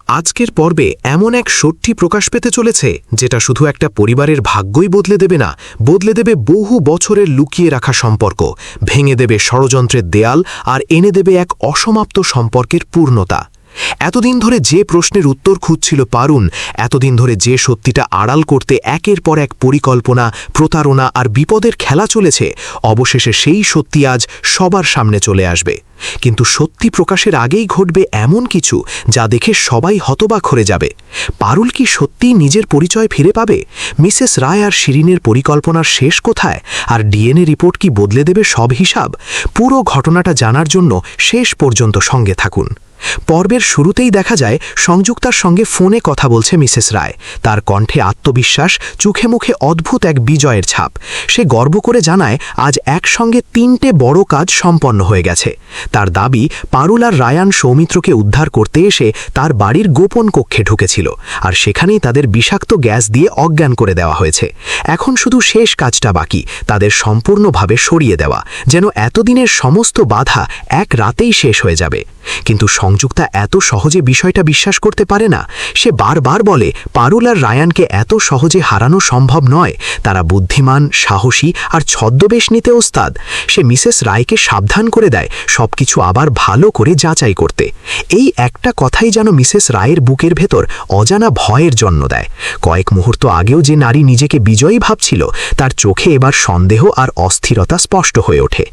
আজকের পর্বে এমন এক সত্যি প্রকাশ পেতে চলেছে যেটা শুধু একটা পরিবারের ভাগ্যই বদলে দেবে না, বদলে দেবে বহু বছরের লুকিয়ে রাখা সম্পর্ক, ভেঙে দেবে ষড়যন্ত্রের দেয়াল আর এনে দেবে এক অসমাপ্ত সম্পর্কের পূর্ণতা। এতদিন ধরে যে প্রশ্নের উত্তর খুঁজছিল পারুল, এতদিন ধরে যে সত্যিটা আড়াল করতে একের পর এক পরিকল্পনা, প্রতারণা আর বিপদের খেলা চলেছে, অবশেষে সেই সত্যি আজ সবার সামনে চলে আসবে। কিন্তু সত্যি প্রকাশের আগেই ঘটবে এমন কিছু যা দেখে সবাই হতবাক হয়ে যাবে। পারুল কি সত্যিই নিজের পরিচয় ফিরে পাবে? মিসেস রায় আর শিরিনের পরিকল্পনার শেষ কোথায়? আর ডিএনএ রিপোর্ট কি বদলে দেবে সব হিসাব? পুরো ঘটনাটা জানার জন্য শেষ পর্যন্ত সঙ্গে থাকুন। পর্বের শুরুতেই দেখা যায় সংযুক্তার সঙ্গে ফোনে কথা বলছে মিসেস রায়। তার কণ্ঠে আত্মবিশ্বাস, চোখে মুখে অদ্ভুত এক বিজয়ের ছাপ। সে গর্ব করে জানায় আজ একসঙ্গে 3টে বড় কাজ সম্পন্ন হয়ে গেছে। তার দাবি, পারুল আর রায়ান সৌমিত্রকে উদ্ধার করতে এসে তার বাড়ির গোপন কক্ষে ঢুকেছিল, আর সেখানেই তাদের বিষাক্ত গ্যাস দিয়ে অজ্ঞান করে দেওয়া হয়েছে। এখন শুধু শেষ কাজটা বাকি, তাদের সম্পূর্ণভাবে সরিয়ে দেওয়া, যেন এতদিনের সমস্ত বাধা এক রাতেই শেষ হয়ে যাবে। কিন্তু সংযুক্তা এত সহজে বিষয়টা বিশ্বাস করতে পারে না। সে বারবার বলে পারুল আর রায়ানকে এত সহজে হারানো সম্ভব নয়। তারা বুদ্ধিমান, সাহসী আর ছদ্মবেশ নিতে ওস্তাদ। সে মিসেস রায়কে সাবধান করে দেয় সবকিছু আবার ভালো করে যাচাই করতে। এই একটা কথাই যেন মিসেস রায়ের বুকের ভেতর অজানা ভয়ের জন্ম দেয়। কয়েক মুহূর্ত আগেও যে নারী নিজেকে বিজয়ী ভাবছিল, তার চোখে এবার সন্দেহ আর অস্থিরতা স্পষ্ট হয়ে ওঠে।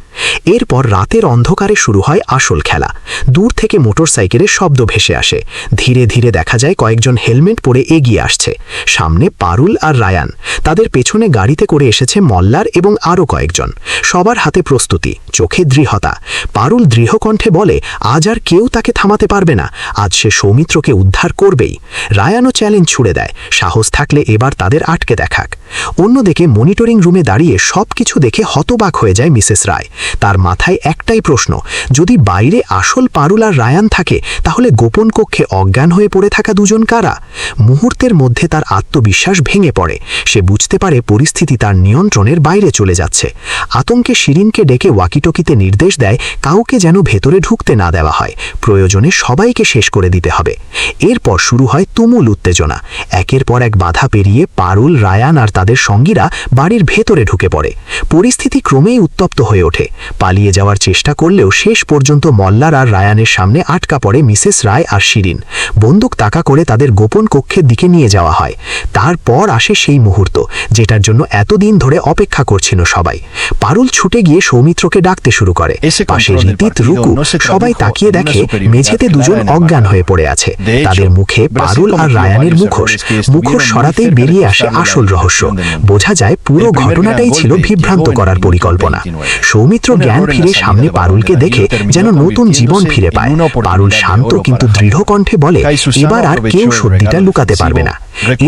এরপর রাতের অন্ধকারে শুরু হয় আসল খেলা। দূর থেকে মোটরসাইকেলের শব্দ ভেসে আসে। ধীরে ধীরে দেখা যায় কয়েকজন হেলমেট পরে এগিয়ে আসছে। সামনে পারুল আর রায়ান, তাদের পেছনে গাড়িতে করে এসেছে মল্লার এবং আরও কয়েকজন। সবার হাতে প্রস্তুতি, চোখে দৃঢ়তা। পারুল দৃঢ় কণ্ঠে বলে আজ আর কেউ তাকে থামাতে পারবে না, আজ সে সৌমিত্রকে উদ্ধার করবেই। রায়ানও চ্যালেঞ্জ ছুড়ে দেয়, সাহস থাকলে এবার তাদের আটকে দেখাক। অন্যদিকে মনিটরিং রুমে দাঁড়িয়ে সবকিছু দেখে হতবাক হয়ে যায় মিসেস রায়। তার মাথায় একটাই প্রশ্ন, যদি বাইরে আসল পারুল আর রায়ান থাকে, তাহলে গোপন কক্ষে অজ্ঞান হয়ে পড়ে থাকা দুজন কারা? মুহূর্তের মধ্যে তার আত্মবিশ্বাস ভেঙে পড়ে। সে বুঝতে পারে পরিস্থিতি তার নিয়ন্ত্রণের বাইরে চলে যাচ্ছে। আতঙ্কে শিরিনকে ডেকে ওয়াকিটকিতে নির্দেশ দেয় কাউকে যেন ভেতরে ঢুকতে না দেওয়া হয়, প্রয়োজনে সবাইকে শেষ করে দিতে হবে। এরপর শুরু হয় তুমুল উত্তেজনা। একের পর এক বাধা পেরিয়ে পারুল, রায়ান আর তাদের সঙ্গীরা বাড়ির ভেতরে ঢুকে পড়ে। পরিস্থিতি ক্রমেই উত্তপ্ত হয়ে ওঠে। পালিয়ে যাওয়ার চেষ্টা করলেও শেষ পর্যন্ত মল্লার আর রায়ানের সামনে আটকা পড়ে মিসেস রায় আর শিরিন। বন্দুক তাকা করে তাদের গোপন কক্ষের দিকে নিয়ে যাওয়া হয়। তারপর আসে সেই মুহূর্ত যেটার জন্য এতদিন ধরে অপেক্ষা করছিল সবাই। পারুল ছুটে গিয়ে সৌমিত্রকে ডাকতে শুরু করে। পাশে ঋতিত, রুকু, সবাই তাকিয়ে দেখে মেঝেতে দুজন অজ্ঞান হয়ে পড়ে আছে। তাদের মুখে পারুল আর রায়ানের মুখোশ। মুখোশ সরাতেই বেরিয়ে আসে আসল রহস্য। বোঝা যায় পুরো ঘটনাটাই ছিল বিভ্রান্ত করার পরিকল্পনা। সৌমিত্র জ্ঞান ফিরে সামনে পারুলকে দেখে যেন নতুন জীবন ফিরে পায়। পারুল শান্ত কিন্তু দৃঢ় কণ্ঠে বলে এবার আর কেউ সত্যিটা লুকাতে পারবে না।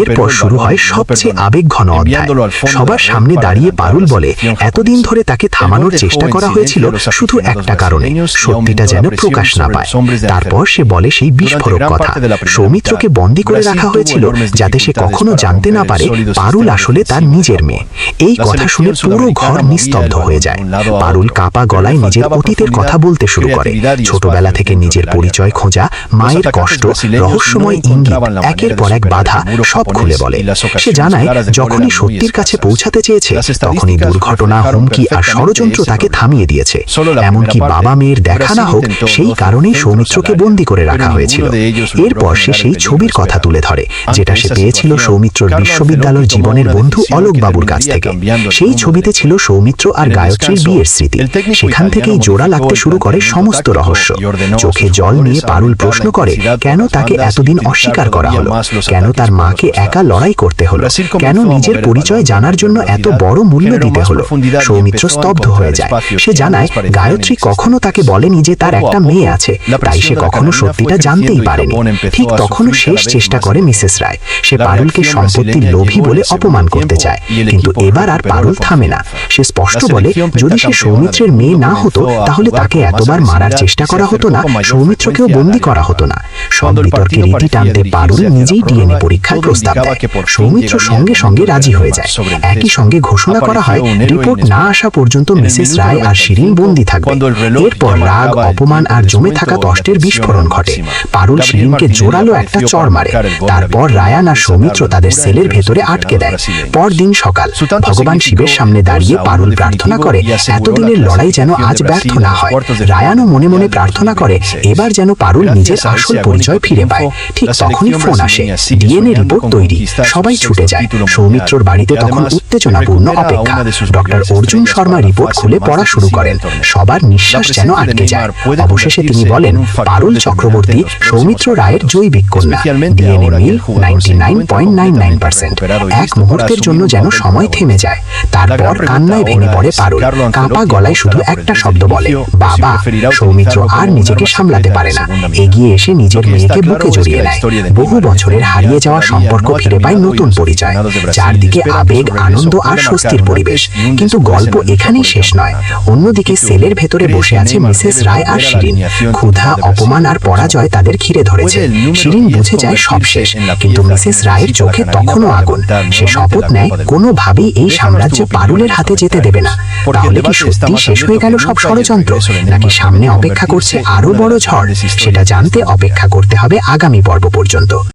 এরপর শুরু হয় সবচেয়ে আবেগঘন অধ্যায়। সবার সামনে দাঁড়িয়ে পারুল বলে এতদিন ধরে তাকে থামানোর চেষ্টা করা হয়েছিল শুধু একটা কারণে, সত্যিটা যেন প্রকাশ না পায়। তারপর সে বলে সেই বিস্ফোরক কথা, সৌমিত্রকে বন্দী করে রাখা হয়েছিল যাতে সে কখনো জানতে না পারে পারুল আসলে তার নিজের মেয়ে। এই কথা শুনে পুরো ঘর নিস্তব্ধ হয়ে যায়। পারুল কাঁপা গলায় নিজের অতীতের কথা বলতে শুরু করে। ছোটবেলা থেকে নিজের পরিচয় খোঁজা, মায়ের কষ্ট, রহস্যময় ইঙ্গিত, একের পর এক বাধা সব খুলে বলে। সে জানায় যখনই সত্যির কাছে পৌঁছাতে চেয়েছে, তখনই দুর্ঘটনা, হুমকি আর ষড়যন্ত্র তাকে থামিয়ে দিয়েছে। এমনকি বাবা মেয়ের দেখা না হোক, সেই কারণেই সৌমিত্রকে বন্দী করে রাখা হয়েছিল। এরপর সে সেই ছবির কথা তুলে ধরে যেটা সে পেয়েছিল সৌমিত্রর বিশ্ববিদ্যালয় জীবনের বন্ধু অলোক বাবুর কাছ থেকে। সেই ছবিতে ছিল সৌমিত্র আর গায়ত্রীর বিয়ের স্মৃতি। সেখান থেকেই জোড়া লাগতে শুরু করে সমস্ত রহস্য। চোখে জল নিয়ে পারুল প্রশ্ন করে কেন তাকে এতদিন অস্বীকার করা হলো, কেন তার মাকে একা লড়াই করতে হলো, কেন নিজের পরিচয় জানার জন্য এত বড় মূল্য দিতে হলো। সৌমিত্র স্তব্ধ হয়ে যায়। সে জানায় গায়ত্রী কখনো তাকে বলেনি যে তার একটা মেয়ে আছে, তাই সে কখনো সত্যিটা জানতেই পারেনি। ঠিক তখনও শেষ চেষ্টা করে মিসেস রায়। সে পারুলকে সম্পত্তির লোভী বলে অপমান করতে চায়, কিন্তু এবার আর পারুল থামে না। সে স্পষ্ট বলে যদি সে সৌমিত্রের মেয়ে না হতো, তাহলে তাকে এতবার মারার চেষ্টা করা হতো না, সৌমিত্রকেও বন্দী করা হতো না। সব বিতর্কে রীতি টানতে পারুল নিজেই ডিএনএ পরীক্ষা দেওয়ার প্রস্তাব দেয়। সৌমিত্র সঙ্গে সঙ্গে রাজি হয়ে যায়। একই সঙ্গে ঘোষণা করা হয় রিপোর্ট না আসা পর্যন্ত মিসেস রায় আর শিরিন বন্দী থাকবে। এরপর রাগ, অপমান আর জমে থাকা কষ্টের বিস্ফোরণ ঘটে। পারুল শিরিনকে জোরালো একটা চড় মারে। তারপর রায়ান আর সৌমিত্র তাদের সেলের ভেতরে আটকে দেয়। পরদিন সকাল, ভগবান শিবের সামনে দাঁড়িয়ে পারুল প্রার্থনা করে এতদিনের লড়াই যেন আজ ব্যর্থ না হয়। রায়ানও মনে মনে প্রার্থনা করে এবার যেন পারুল নিজের আসল পরিচয় ফিরে পায়। ঠিক তখনই ফোন আসে, ডিএনএ রিপোর্ট তৈরি। সবাই ছুটে যায়। সৌমিত্রর বাড়িতে তখন উত্তেজনাপূর্ণ অপেক্ষা। ডক্টর অর্জুন শর্মা রিপোর্ট খুলে পড়া শুরু করেন। সবার নিঃশ্বাস যেন আটকে যায়। অবশেষে তিনি বলেন, পারুল চক্রবর্তী সৌমিত্র রায়ের জৈবিক কন্যা। ডিএনএ মিল 99.99%। এক মুহূর্তের জন্য যেন সময় থেমে যায়। তারপর কান্নায় ভেঙে পড়ে পারুল। কাঁপা গলায় শুধু একটা শব্দ বলে, বাবা। সৌমিত্র আর নিজেকে সামলাতে পারে না। এগিয়ে এসে নিজের মেয়েকে বুকে জড়িয়ে নেয়। বহু বছরের হারিয়ে যাওয়া সম্পর্ক ফিরে পায় নতুন পরিচয়। চারদিকে আবেগ, আনন্দ আর স্বস্তির পরিবেশ। কিন্তু গল্প এখানেই শেষ নয়। অন্যদিকে সেলের ভেতরে বসে আছে মিসেস রায় আর শিরিন। ক্ষুধা, অপমান আর পরাজয় তাদের ঘিরে ধরেছে। শিরিন বুঝে যায় সব শেষ, কিন্তু মিসেস রায়ের চোখে তখনও আগুন। সে শপথ নেয় কোনোভাবেই এই সাম্রাজ্য পারুলের হাতে যেতে দেবে না। তাহলে কি সত্যি শেষ হয়ে গেল সব ষড়যন্ত্র, নাকি সামনে অপেক্ষা করছে আরো বড় ঝড়? সেটা জানতে অপেক্ষা করতে হবে আগামী পর্ব পর্যন্ত।